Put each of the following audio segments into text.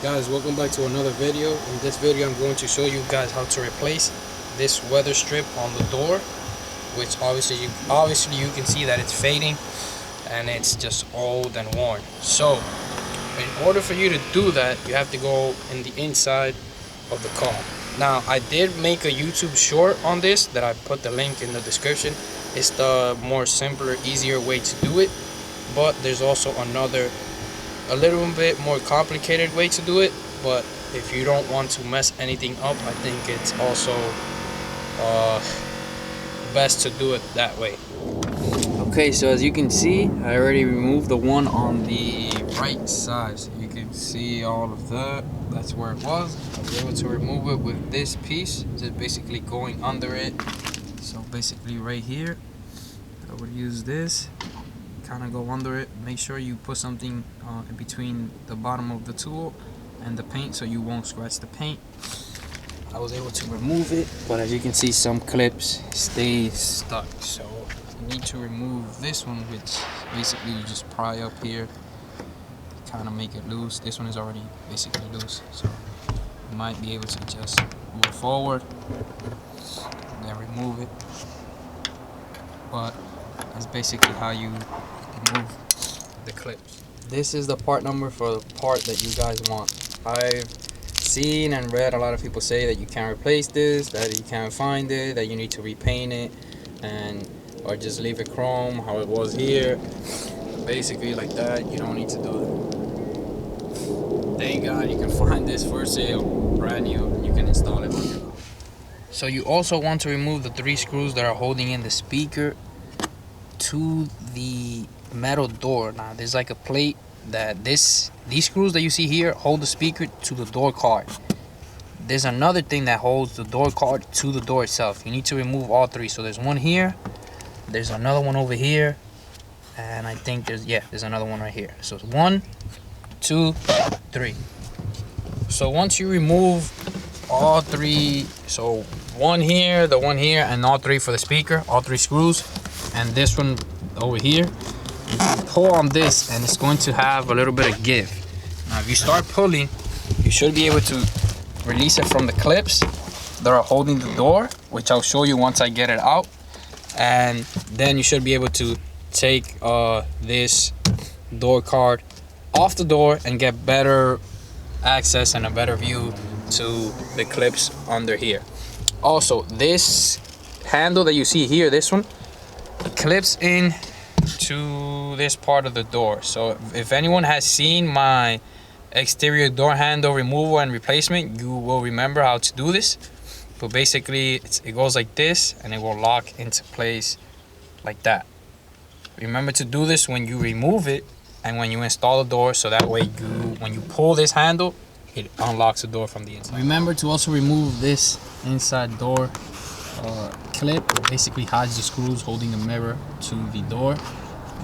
Guys, welcome back to another video. In this video I'm going to show you guys how to replace this weather strip on the door, which obviously you can see that it's fading and it's just old and worn. So in order for you to do that, you have to go in the inside of the car. Now I did make a YouTube short on this that I put the link in the description. It's the more simpler, easier way to do it, but there's also a little bit more complicated way to do it. But if you don't want to mess anything up, I think it's also best to do it that way. Okay, so as you can see, I already removed the one on the right side. So you can see all of that. That's where it was. I was able to remove it with this piece, just basically going under it. So basically right here, I would use this, kind of go under it. Make sure you put something in between the bottom of the tool and the paint so you won't scratch the paint. I was able to remove it, but as you can see, some clips stay stuck. So you need to remove this one, which basically you just pry up here, kind of make it loose. This one is already basically loose, so you might be able to just move forward and then remove it. But that's basically how you remove the clips. This is the part number for the part that you guys want. I've seen and read a lot of people say that you can't replace this, that you can't find it, that you need to repaint it, or just leave it chrome how it was here. Basically like that, you don't need to do it. Thank God you can find this for sale, brand new, and you can install it on your car. So you also want to remove the 3 screws that are holding in the speaker to the metal door. Now there's like a plate that these screws that you see here hold the speaker to the door card. There's another thing that holds the door card to the door itself. You need to remove all 3. So there's one here, there's another one over here, and I think there's another one right here. So it's 1, 2, 3. So once you remove all 3, so one here, the one here, and all 3 for the speaker, all 3 screws, and this one over here, you pull on this and it's going to have a little bit of give. Now if you start pulling, you should be able to release it from the clips that are holding the door, which I'll show you once I get it out, and then you should be able to take this door card off the door and get better access and a better view to the clips under here. Also, this handle that you see here, this one, clips in to this part of the door. So if anyone has seen my exterior door handle removal and replacement, you will remember how to do this. But basically it goes like this and it will lock into place like that. Remember to do this when you remove it and when you install the door, so that way when you pull this handle, it unlocks the door from the inside. Remember to also remove this inside door clip. It basically hides the screws holding the mirror to the door.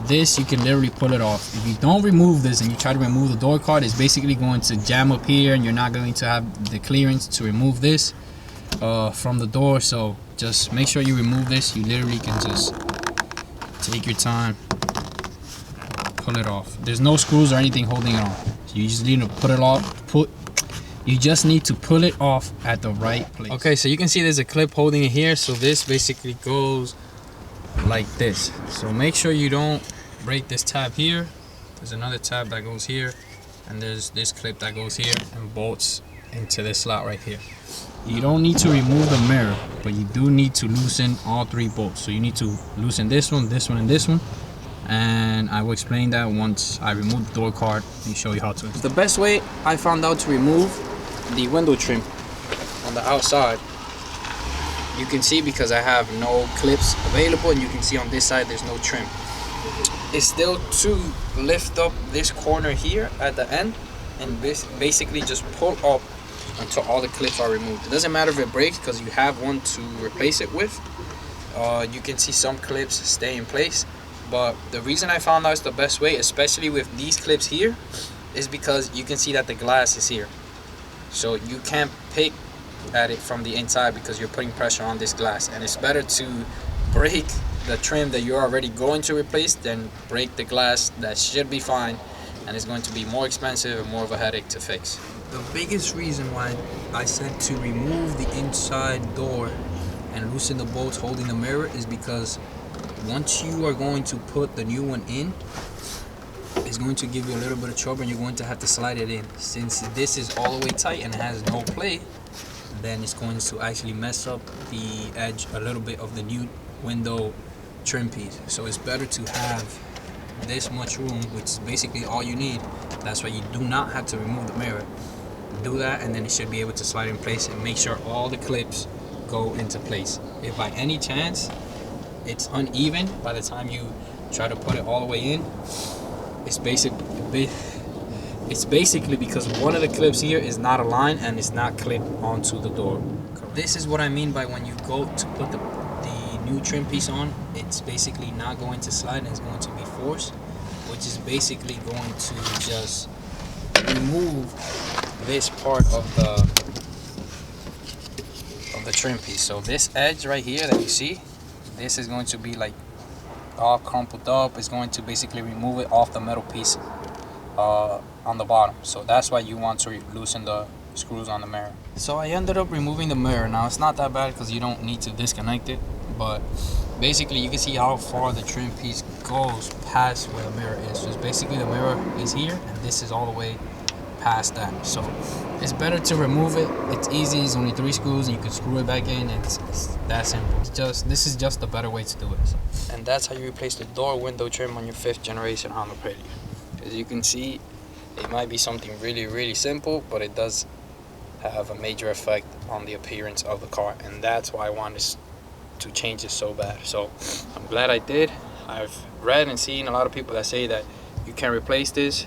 This, you can literally pull it off. If you don't remove this and you try to remove the door card, it's basically going to jam up here and you're not going to have the clearance to remove this from the door. So just make sure you remove this. You literally can just take your time, pull it off. There's no screws or anything holding it on. So you just need to put it off. You just need to pull it off at the right place. Okay, so you can see there's a clip holding it here. So this basically goes like this. So make sure you don't break this tab here. There's another tab that goes here, and there's this clip that goes here and bolts into this slot right here. You don't need to remove the mirror, but you do need to loosen all 3 bolts. So you need to loosen this one, and this one. And I will explain that once I remove the door card and show you how to. The best way I found out to remove the window trim on the outside, you can see because I have no clips available, and you can see on this side there's no trim. It's still to lift up this corner here at the end and basically just pull up until all the clips are removed. It doesn't matter if it breaks because you have one to replace it with. You can see some clips stay in place, but the reason I found out it's the best way, especially with these clips here, is because you can see that the glass is here. So you can't pick at it from the inside because you're putting pressure on this glass, and it's better to break the trim that you're already going to replace than break the glass that should be fine and it's going to be more expensive and more of a headache to fix. The biggest reason why I said to remove the inside door and loosen the bolts holding the mirror is because once you are going to put the new one in, it's going to give you a little bit of trouble and you're going to have to slide it in. Since this is all the way tight and it has no play, then it's going to actually mess up the edge a little bit of the new window trim piece. So it's better to have this much room, which is basically all you need. That's why you do not have to remove the mirror. Do that and then it should be able to slide in place, and make sure all the clips go into place. If by any chance it's uneven by the time you try to put it all the way in, it's basically because one of the clips here is not aligned and it's not clipped onto the door. This is what I mean by when you go to put the new trim piece on, it's basically not going to slide and it's going to be forced, which is basically going to just remove this part of the trim piece. So this edge right here that you see, this is going to be like all crumpled up. It's going to basically remove it off the metal piece on the bottom. So that's why you want to loosen the screws on the mirror. So I ended up removing the mirror. Now it's not that bad because you don't need to disconnect it, but basically you can see how far the trim piece goes past where the mirror is. So it's basically the mirror is here and this is all the way past that. So it's better to remove it. It's easy. It's only 3 screws and you can screw it back in, and it's that simple. This is just a better way to do it. And that's how you replace the door window trim on your 5th generation Honda Prelude. As you can see, it might be something really simple, but it does have a major effect on the appearance of the car, and that's why I wanted to change it so bad. So I'm glad I did. I've read and seen a lot of people that say that you can replace this,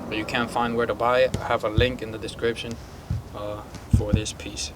but you can't find where to buy it. I have a link in the description for this piece.